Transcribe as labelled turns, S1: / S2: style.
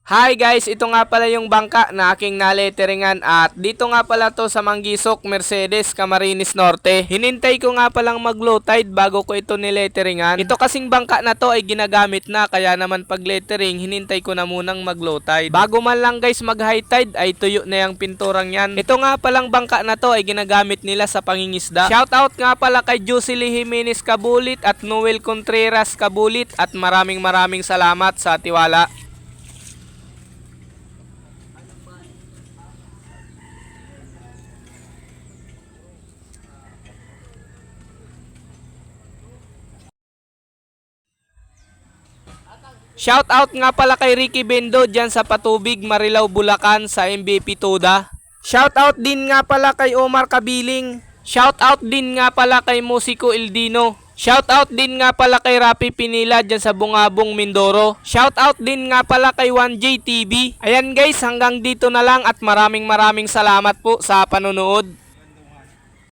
S1: Hi guys, ito nga pala yung bangka na aking naletteringan at dito nga pala to sa Manggisok, Mercedes, Camarines Norte. Hinintay ko nga palang mag-low tide bago ko ito niletteringan. Ito kasing bangka na to ay ginagamit na kaya naman pag lettering hinintay ko na munang mag-low tide. Bago man lang guys mag-high tide ay tuyo na yung pinturang yan. Ito nga palang bangka na to ay ginagamit nila sa pangingisda. Shoutout nga pala kay Jocelyn Jimenez Kabulit at Noel Contreras Kabulit at maraming salamat sa tiwala. Shoutout nga pala kay Ricky Bendo dyan sa Patubig, Marilao, Bulacan sa MVP Toda. Shoutout din nga pala kay Omar Kabiling. Shoutout din nga pala kay Musico Eldino. Shoutout din nga pala kay Rapi Pinila dyan sa Bungabong, Mindoro. Shoutout din nga pala kay 1J TV. Ayan guys, hanggang dito na lang at maraming salamat po sa panonood.